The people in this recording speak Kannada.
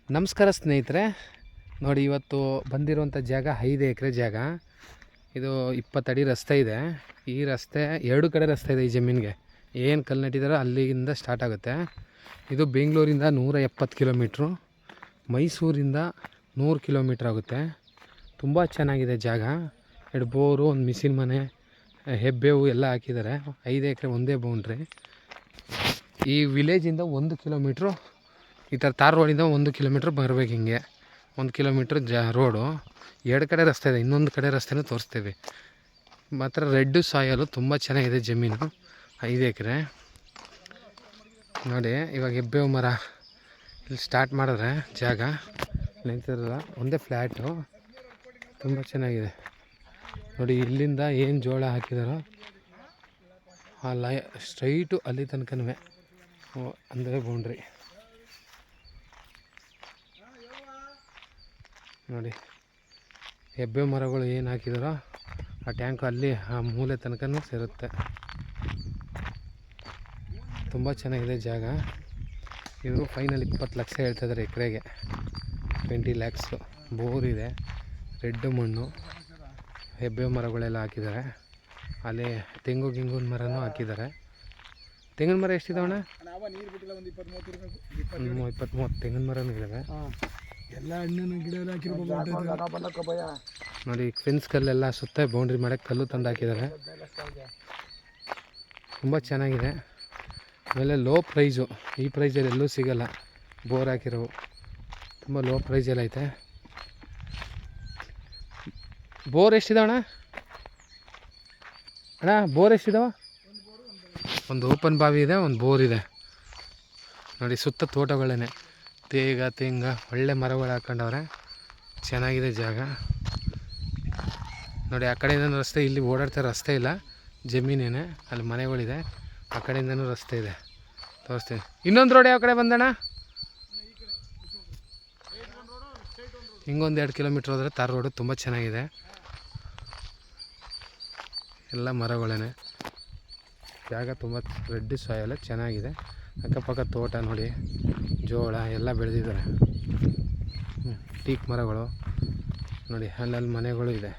ನಮಸ್ಕಾರ ಸ್ನೇಹಿತರೆ, ನೋಡಿ ಇವತ್ತು ಬಂದಿರುವಂಥ ಜಾಗ 5 ಎಕರೆ ಜಾಗ. ಇದು 20 ಅಡಿ ರಸ್ತೆ ಇದೆ. ಈ ರಸ್ತೆ 2 ಕಡೆ ರಸ್ತೆ ಇದೆ. ಈ ಜಮೀನಿಗೆ ಏನು ಕಲ್ಲು ನೆಟ್ಟಿದಾರೋ ಅಲ್ಲಿಂದ ಸ್ಟಾರ್ಟ್ ಆಗುತ್ತೆ. ಇದು ಬೆಂಗಳೂರಿಂದ 170 ಕಿಲೋಮೀಟ್ರು, ಮೈಸೂರಿಂದ 100 ಕಿಲೋಮೀಟ್ರ್ ಆಗುತ್ತೆ. ತುಂಬ ಚೆನ್ನಾಗಿದೆ ಜಾಗ. 2 ಬೋರು, ಒಂದು ಮಿಷಿನ್ ಮನೆ, ಹೆಬ್ಬೇವು ಎಲ್ಲ ಹಾಕಿದ್ದಾರೆ. 5 ಎಕರೆ ಒಂದೇ ಬೌಂಡ್ರಿ. ಈ ವಿಲೇಜಿಂದ 1 ಕಿಲೋಮೀಟ್ರು ಈ ಥರ ತಾರ್ ರೋಡಿಂದ 1 ಕಿಲೋಮೀಟ್ರ್ ಬರಬೇಕು. ಹಿಂಗೆ 1 ಕಿಲೋಮೀಟ್ರ್ ರೋಡು, 2 ಕಡೆ ರಸ್ತೆ ಇದೆ. ಇನ್ನೊಂದು ಕಡೆ ರಸ್ತೆನೂ ತೋರಿಸ್ತೀವಿ. ಮಾತ್ರ ರೆಡ್ ಸಾಯಲು ತುಂಬ ಚೆನ್ನಾಗಿದೆ ಜಮೀನು. 5 ಎಕರೆ ನೋಡಿ. ಇವಾಗ ಹೆಬ್ಬೇವು ಮರ ಇಲ್ಲಿ ಸ್ಟಾರ್ಟ್ ಮಾಡಿದ್ರೆ ಜಾಗ ನಿಂತಿರಲ್ಲ, ಒಂದೇ ಫ್ಲ್ಯಾಟು, ತುಂಬ ಚೆನ್ನಾಗಿದೆ ನೋಡಿ. ಇಲ್ಲಿಂದ ಏನು ಜೋಳ ಹಾಕಿದಾರೋ ಆ ಸ್ಟ್ರೈಟು ಅಲ್ಲಿ ತನಕನೂ ಅಂದರೆ ಬೌಂಡ್ರಿ ನೋಡಿ. ಹೆಬ್ಬೆ ಮರಗಳು ಏನು ಹಾಕಿದಾರೋ ಆ ಟ್ಯಾಂಕು ಅಲ್ಲಿ ಆ ಮೂಲೆ ತನಕನೂ ಸೇರುತ್ತೆ. ತುಂಬ ಚೆನ್ನಾಗಿದೆ ಜಾಗ. ಇವರು ಫೈನಲ್ 20 ಲಕ್ಷ ಹೇಳ್ತಾಯಿದ್ದಾರೆ ಎಕರೆಗೆ, 20 ಲ್ಯಾಕ್ಸು. ಬೋರಿದೆ, ರೆಡ್ ಮಣ್ಣು, ಹೆಬ್ಬೆ ಮರಗಳೆಲ್ಲ ಹಾಕಿದ್ದಾರೆ. ಅಲ್ಲಿ ತೆಂಗಿನ ಮರನೂ ಹಾಕಿದ್ದಾರೆ. ತೆಂಗಿನ ಮರ ಎಷ್ಟಿದಾವಣ್ಣ? 20-30 ತೆಂಗಿನ ಮರನೂ ಇದ್ದಾವೆ. ಎಲ್ಲ ಹಣ್ಣಿನ ಗಿಡ ಎಲ್ಲ ಹಾಕಿರ್ಬೋದು ನೋಡಿ. ಫೆನ್ಸ್ ಕಲ್ಲೆಲ್ಲ ಸುತ್ತ ಬೌಂಡ್ರಿ ಮಾಡೋಕ್ಕೆ ಕಲ್ಲು ತಂದು ಹಾಕಿದ್ದಾರೆ. ತುಂಬ ಚೆನ್ನಾಗಿದೆ. ಆಮೇಲೆ ಲೋ ಪ್ರೈಸು, ಈ ಪ್ರೈಸಲ್ಲಿ ಎಲ್ಲೂ ಸಿಗೋಲ್ಲ. ಬೋರ್ ಹಾಕಿರೋವು ತುಂಬ ಲೋ ಪ್ರೈಸಲ್ಲಿ ಐತೆ. ಬೋರ್ ಎಷ್ಟಿದಾವಣ್ಣ? ಅಣ್ಣ ಬೋರ್ ಎಷ್ಟಿದಾವ? ಒಂದು ಓಪನ್ ಬಾವಿ ಇದೆ, ಒಂದು ಬೋರ್ ಇದೆ ನೋಡಿ. ಸುತ್ತ ತೋಟಗಳೇ, ತೆಂಗ ಒಳ್ಳೆ ಮರಗಳು ಹಾಕೊಂಡವ್ರೆ. ಚೆನ್ನಾಗಿದೆ ಜಾಗ ನೋಡಿ. ಆ ಕಡೆಯಿಂದನೂ ರಸ್ತೆ, ಇಲ್ಲಿ ಓಡಾಡ್ತಾ ರಸ್ತೆ ಇಲ್ಲ, ಜಮೀನೇನೆ. ಅಲ್ಲಿ ಮನೆಗಳಿದೆ. ಆ ಕಡೆಯಿಂದನೂ ರಸ್ತೆ ಇದೆ, ತೋರಿಸ್ತೀನಿ. ಇನ್ನೊಂದು ರೋಡ್ ಯಾವ ಕಡೆ ಬಂದಣ್ಣ? ಹಿಂಗೊಂದು 2 ಕಿಲೋಮೀಟ್ರ್ ಹೋದರೆ ತಾರ್ ರೋಡು. ತುಂಬ ಚೆನ್ನಾಗಿದೆ, ಎಲ್ಲ ಮರಗಳೇ. ಜಾಗ ತುಂಬ ರೆಡ್ ಸಾಯಲ್ಲ, ಚೆನ್ನಾಗಿದೆ. ಅಕ್ಕಪಕ್ಕ ತೋಟ ನೋಡಿ, ಜೋಳ ಎಲ್ಲ ಬೆಳೆದಿದ್ದಾರೆ. ಟೀಕ್ ಮರಗಳು ನೋಡಿ, ಅಲ್ಲಲ್ಲಿ ಮನೆಗಳು ಇದೆ.